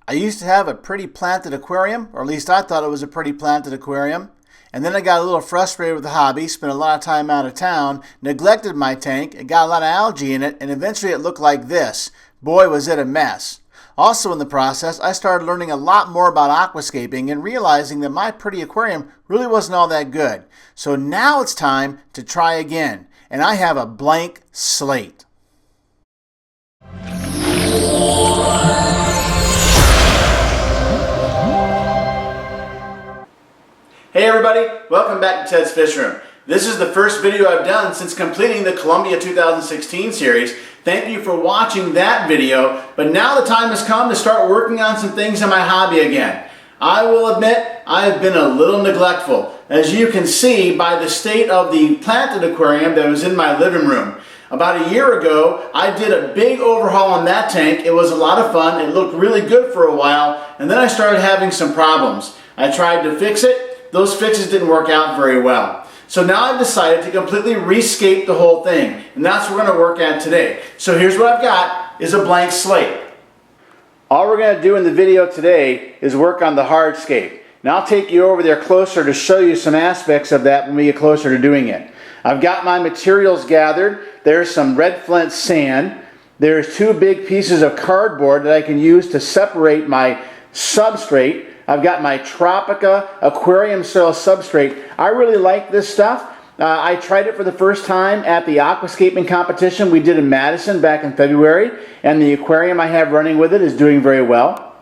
I used to have a pretty planted aquarium, or at least I thought it was a pretty planted aquarium. And then I got a little frustrated with the hobby, spent a lot of time out of town, neglected my tank, it got a lot of algae in it, and eventually it looked like this. Boy, was it a mess. Also in the process, I started learning a lot more about aquascaping and realizing that my pretty aquarium really wasn't all that good. So now it's time to try again, and I have a blank slate. Hey everybody, welcome back to Ted's Fish Room. This is the first video I've done since completing the Columbia 2016 series. Thank you for watching that video, but now the time has come to start working on some things in my hobby again. I will admit, I have been a little neglectful, as you can see by the state of the planted aquarium that was in my living room. About a year ago, I did a big overhaul on that tank. It was a lot of fun, it looked really good for a while, and then I started having some problems. I tried to fix it. Those fixes didn't work out very well. So now I've decided to completely rescape the whole thing, and that's what we're going to work at today. So here's what I've got, is a blank slate. All we're going to do in the video today is work on the hardscape. Now I'll take you over there closer to show you some aspects of that when we get closer to doing it. I've got my materials gathered. There's some red flint sand. There's two big pieces of cardboard that I can use to separate my substrate. I've got my Tropica aquarium soil substrate. I really like this stuff. I tried it for the first time at the aquascaping competition we did in Madison back in February, and the aquarium I have running with it is doing very well.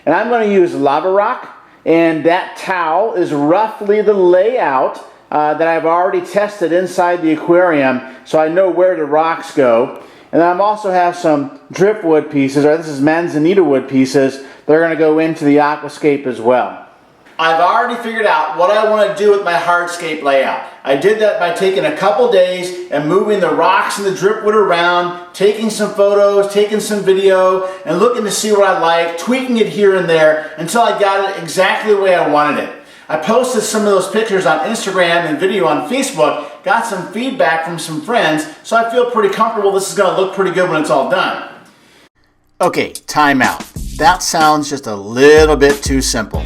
And I'm going to use lava rock, and that towel is roughly the layout that I've already tested inside the aquarium, so I know where the rocks go. And then I also have some driftwood pieces, or this is manzanita wood pieces, that are going to go into the aquascape as well. I've already figured out what I want to do with my hardscape layout. I did that by taking a couple days and moving the rocks and the driftwood around, taking some photos, taking some video, and looking to see what I like, tweaking it here and there until I got it exactly the way I wanted it. I posted some of those pictures on Instagram and video on Facebook, got some feedback from some friends, so I feel pretty comfortable this is going to look pretty good when it's all done. Okay, time out. That sounds just a little bit too simple.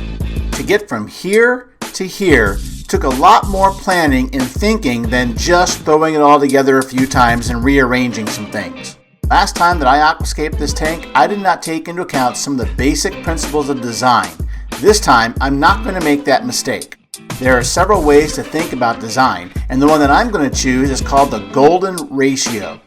To get from here to here took a lot more planning and thinking than just throwing it all together a few times and rearranging some things. Last time that I aquascaped this tank, I did not take into account some of the basic principles of design. This time, I'm not going to make that mistake. There are several ways to think about design, and the one that I'm going to choose is called the golden ratio,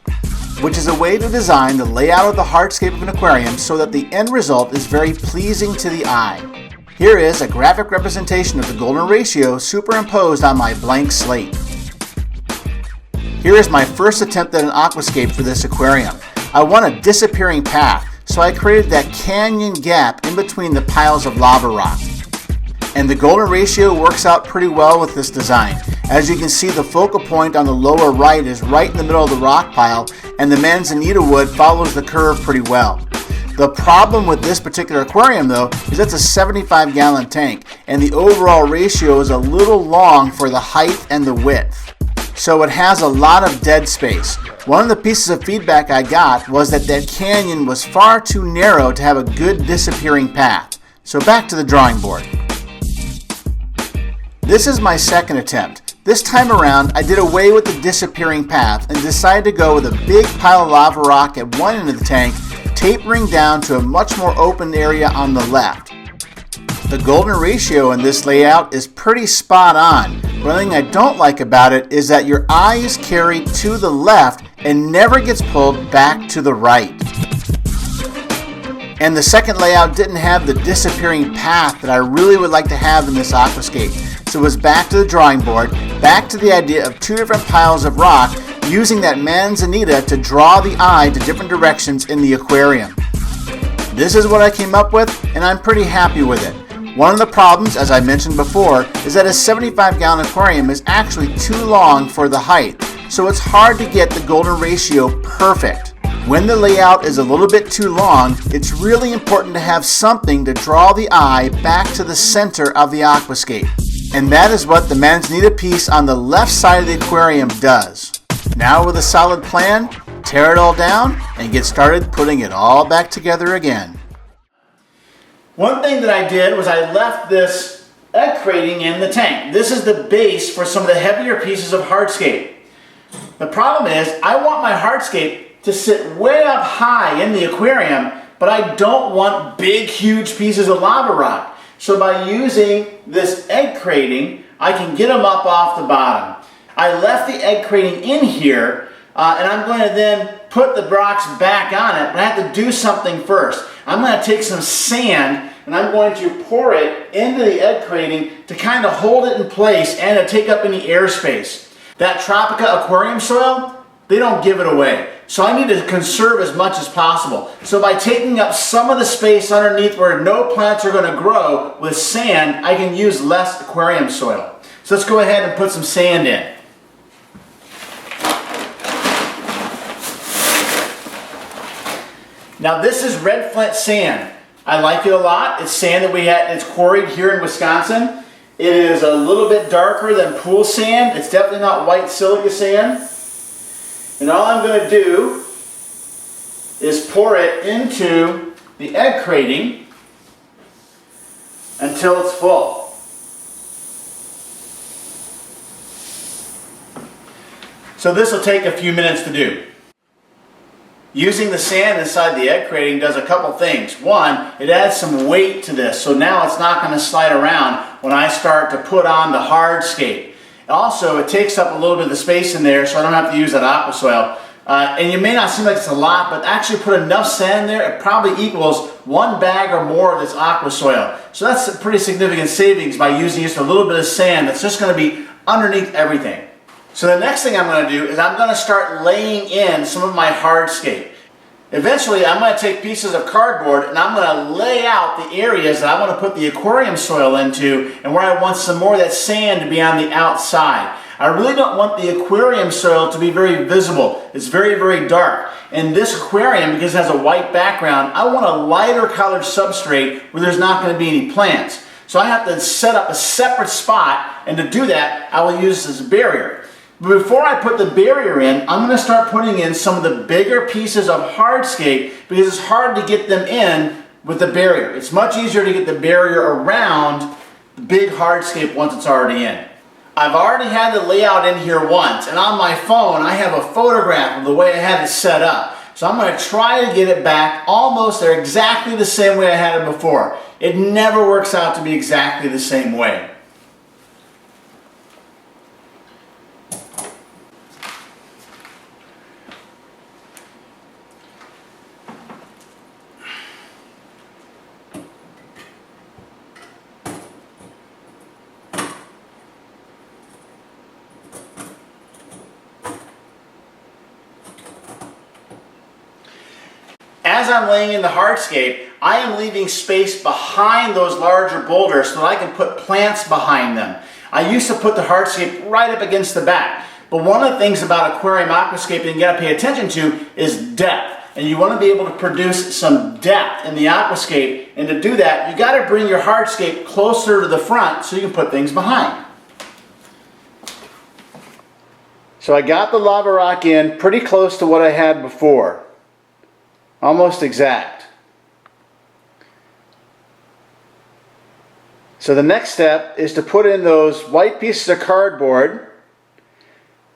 which is a way to design the layout of the hardscape of an aquarium so that the end result is very pleasing to the eye. Here is a graphic representation of the golden ratio superimposed on my blank slate. Here is my first attempt at an aquascape for this aquarium. I want a disappearing path, so I created that canyon gap in between the piles of lava rock. And the golden ratio works out pretty well with this design. As you can see, the focal point on the lower right is right in the middle of the rock pile, and the manzanita wood follows the curve pretty well. The problem with this particular aquarium though is it's a 75-gallon tank, and the overall ratio is a little long for the height and the width. So it has a lot of dead space. One of the pieces of feedback I got was that canyon was far too narrow to have a good disappearing path. So back to the drawing board. This is my second attempt. This time around, I did away with the disappearing path and decided to go with a big pile of lava rock at one end of the tank, tapering down to a much more open area on the left. The golden ratio in this layout is pretty spot on. One thing I don't like about it is that your eye is carried to the left and never gets pulled back to the right. And the second layout didn't have the disappearing path that I really would like to have in this aquascape. So it was back to the drawing board, back to the idea of two different piles of rock, using that manzanita to draw the eye to different directions in the aquarium. This is what I came up with, and I'm pretty happy with it. One of the problems, as I mentioned before, is that a 75-gallon aquarium is actually too long for the height, so it's hard to get the golden ratio perfect. When the layout is a little bit too long, it's really important to have something to draw the eye back to the center of the aquascape. And that is what the manzanita piece on the left side of the aquarium does. Now with a solid plan, tear it all down and get started putting it all back together again. One thing that I did was I left this egg crating in the tank. This is the base for some of the heavier pieces of hardscape. The problem is I want my hardscape to sit way up high in the aquarium, but I don't want big, huge pieces of lava rock. So by using this egg crating, I can get them up off the bottom. I left the egg crating in here, and I'm going to then put the rocks back on it, but I have to do something first. I'm going to take some sand and I'm going to pour it into the egg crating to kind of hold it in place and to take up any airspace. That Tropica aquarium soil, they don't give it away. So I need to conserve as much as possible. So by taking up some of the space underneath where no plants are going to grow with sand, I can use less aquarium soil. So let's go ahead and put some sand in. Now this is red flint sand. I like it a lot. It's sand that it's quarried here in Wisconsin. It is a little bit darker than pool sand. It's definitely not white silica sand. And all I'm going to do is pour it into the egg crating until it's full. So this will take a few minutes to do. Using the sand inside the egg crating does a couple things. One, it adds some weight to this, so now it's not going to slide around when I start to put on the hardscape. Also, it takes up a little bit of the space in there, so I don't have to use that aqua soil. And you may not seem like it's a lot, but actually put enough sand there, it probably equals 1 bag or more of this aqua soil. So that's a pretty significant savings by using just a little bit of sand that's just going to be underneath everything. So the next thing I'm going to do is I'm going to start laying in some of my hardscape. Eventually I'm going to take pieces of cardboard and I'm going to lay out the areas that I want to put the aquarium soil into and where I want some more of that sand to be on the outside. I really don't want the aquarium soil to be very visible. It's very, very dark. And this aquarium, because it has a white background, I want a lighter colored substrate where there's not going to be any plants. So I have to set up a separate spot, and to do that I will use this barrier. But before I put the barrier in, I'm going to start putting in some of the bigger pieces of hardscape because it's hard to get them in with the barrier. It's much easier to get the barrier around the big hardscape once it's already in. I've already had the layout in here once, and on my phone I have a photograph of the way I had it set up. So I'm going to try to get it back almost there exactly the same way I had it before. It never works out to be exactly the same way. As I'm laying in the hardscape, I am leaving space behind those larger boulders so that I can put plants behind them. I used to put the hardscape right up against the back, but one of the things about aquarium aquascaping you got to pay attention to is depth. And you want to be able to produce some depth in the aquascape, and to do that you got to bring your hardscape closer to the front so you can put things behind. So I got the lava rock in pretty close to what I had before. Almost exact. So the next step is to put in those white pieces of cardboard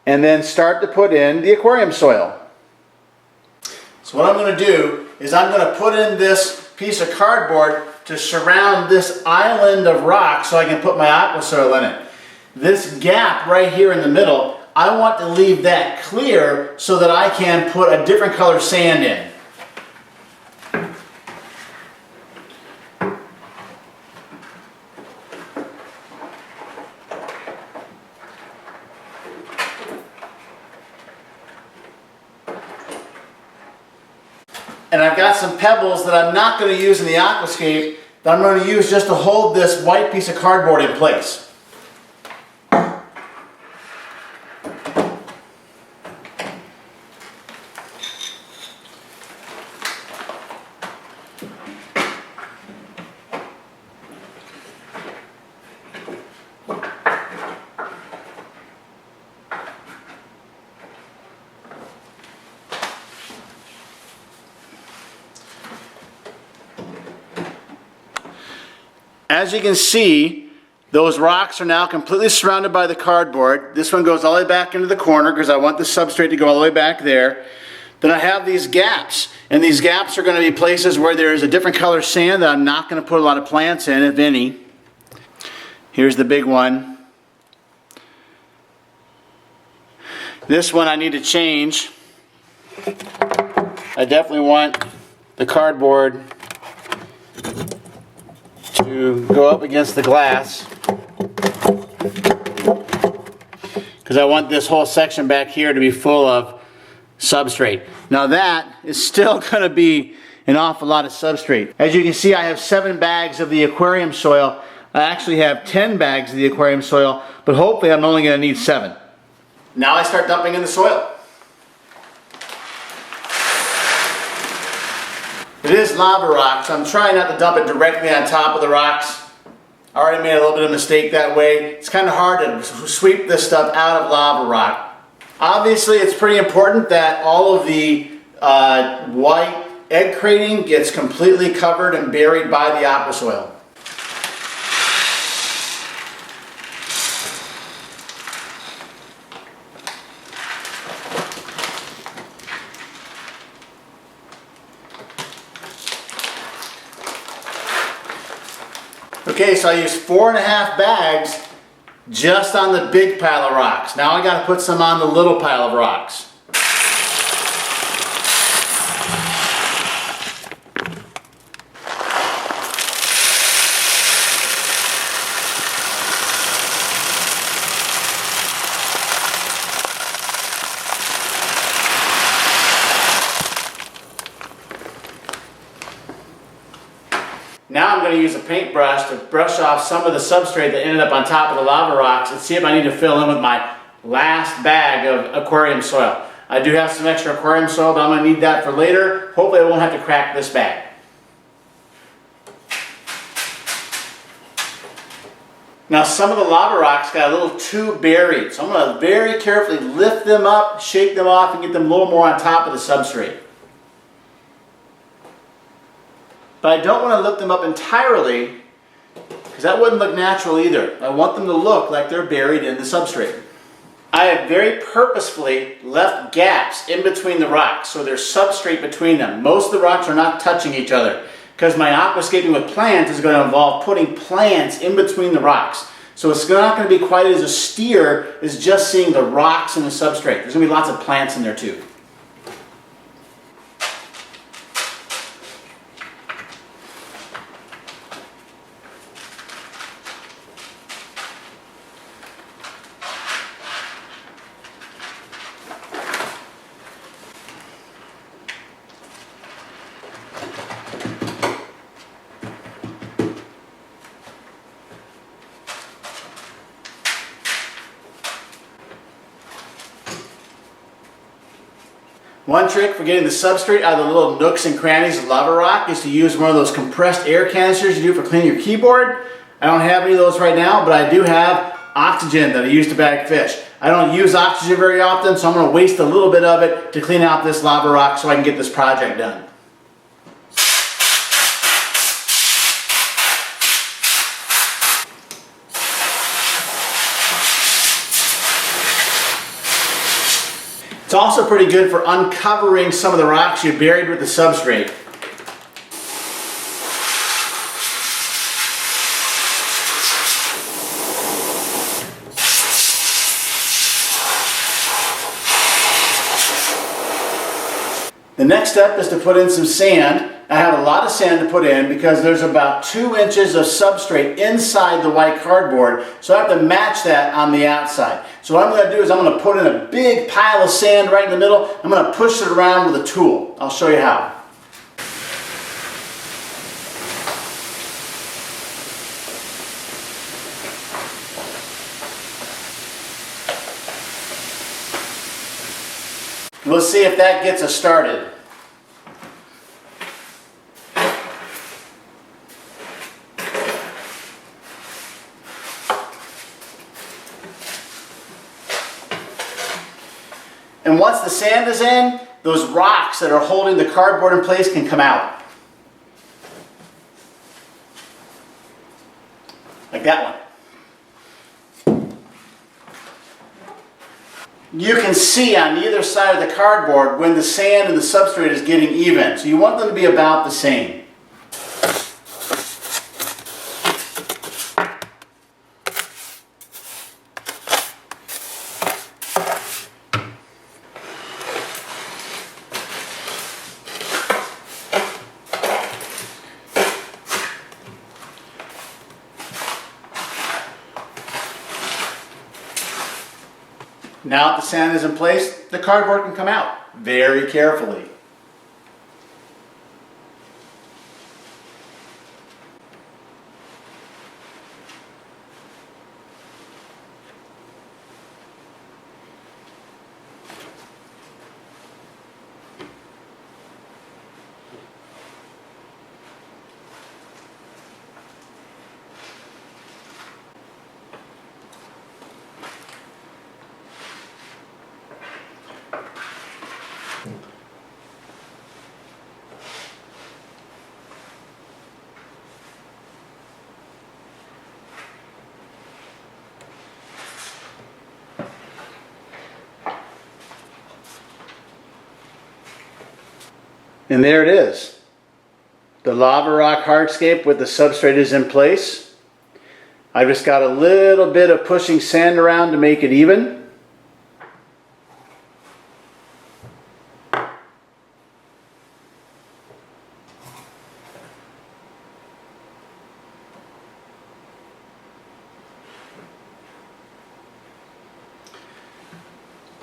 and then start to put in the aquarium soil. So what I'm going to do is I'm going to put in this piece of cardboard to surround this island of rock so I can put my aqua soil in it. This gap right here in the middle, I want to leave that clear so that I can put a different color sand in. And I've got some pebbles that I'm not going to use in the aquascape that I'm going to use just to hold this white piece of cardboard in place. As you can see, those rocks are now completely surrounded by the cardboard. This one goes all the way back into the corner because I want the substrate to go all the way back there. Then I have these gaps, and these gaps are going to be places where there's a different color sand that I'm not going to put a lot of plants in, if any. Here's the big one. This one I need to change. I definitely want the cardboard to go up against the glass because I want this whole section back here to be full of substrate. Now that is still going to be an awful lot of substrate. As you can see, I have 7 bags of the aquarium soil. I actually have 10 bags of the aquarium soil, but hopefully I'm only going to need 7. Now I start dumping in the soil. It is lava rock, so I'm trying not to dump it directly on top of the rocks. I already made a little bit of a mistake that way. It's kind of hard to sweep this stuff out of lava rock. Obviously, it's pretty important that all of the white egg crating gets completely covered and buried by the aqua soil. Okay, so I used 4.5 bags just on the big pile of rocks. Now I got to put some on the little pile of rocks. Now I'm going to use a paintbrush to brush off some of the substrate that ended up on top of the lava rocks and see if I need to fill in with my last bag of aquarium soil. I do have some extra aquarium soil, but I'm going to need that for later. Hopefully I won't have to crack this bag. Now some of the lava rocks got a little too buried, so I'm going to very carefully lift them up, shake them off, and get them a little more on top of the substrate. But I don't want to lift them up entirely because that wouldn't look natural either. I want them to look like they're buried in the substrate. I have very purposefully left gaps in between the rocks so there's substrate between them. Most of the rocks are not touching each other because my aquascaping with plants is going to involve putting plants in between the rocks. So it's not going to be quite as austere as just seeing the rocks and the substrate. There's going to be lots of plants in there too. One trick for getting the substrate out of the little nooks and crannies of lava rock is to use one of those compressed air canisters you do for cleaning your keyboard. I don't have any of those right now, but I do have oxygen that I use to bag fish. I don't use oxygen very often, so I'm going to waste a little bit of it to clean out this lava rock so I can get this project done. It's also pretty good for uncovering some of the rocks you buried with the substrate. The next step is to put in some sand. I have a lot of sand to put in because there's about 2 inches of substrate inside the white cardboard, so I have to match that on the outside. So what I'm going to do is I'm going to put in a big pile of sand right in the middle. I'm going to push it around with a tool. I'll show you how. We'll see if that gets us started. And once the sand is in, those rocks that are holding the cardboard in place can come out. like that one. You can see on either side of the cardboard when the sand and the substrate is getting even. So you want them to be about the same. Now that the sand is in place, the cardboard can come out very carefully. And there it is. The lava rock hardscape with the substrate is in place. I've just got a little bit of pushing sand around to make it even.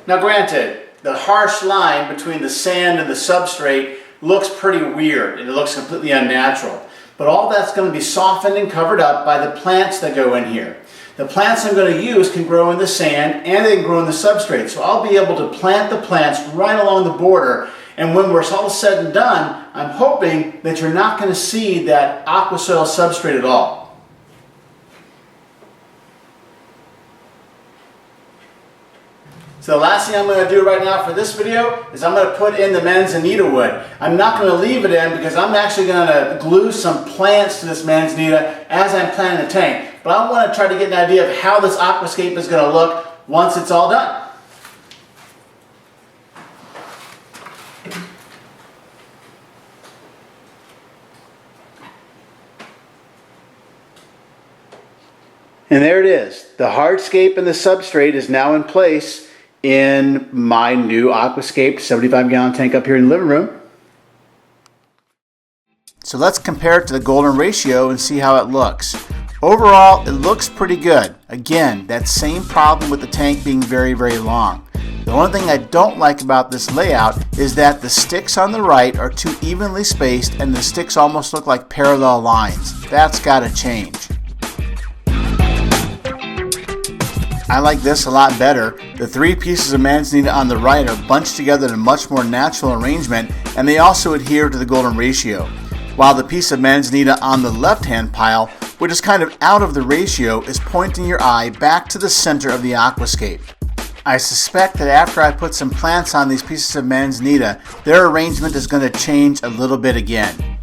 Now granted, the harsh line between the sand and the substrate looks pretty weird and it looks completely unnatural. But all that's going to be softened and covered up by the plants that go in here. The plants I'm going to use can grow in the sand and they can grow in the substrate. So I'll be able to plant the plants right along the border, and when we're all said and done, I'm hoping that you're not going to see that aqua soil substrate at all. So the last thing I'm going to do right now for this video is I'm going to put in the manzanita wood. I'm not going to leave it in because I'm actually going to glue some plants to this manzanita as I'm planting the tank. But I want to try to get an idea of how this aquascape is going to look once it's all done. And there it is. The hardscape and the substrate is now in place in my new Aquascape 75-gallon tank up here in the living room. So let's compare it to the golden ratio and see how it looks. Overall, it looks pretty good. Again, that same problem with the tank being very, very long. The only thing I don't like about this layout is that the sticks on the right are too evenly spaced and the sticks almost look like parallel lines. That's got to change. I like this a lot better. The three pieces of manzanita on the right are bunched together in a much more natural arrangement, and they also adhere to the golden ratio. While the piece of manzanita on the left-hand pile, which is kind of out of the ratio, is pointing your eye back to the center of the aquascape. I suspect that after I put some plants on these pieces of manzanita, their arrangement is going to change a little bit again.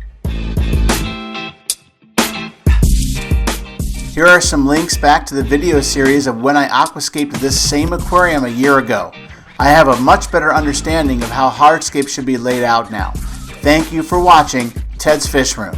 Here are some links back to the video series of when I aquascaped this same aquarium a year ago. I have a much better understanding of how hardscape should be laid out now. Thank you for watching Ted's Fish Room.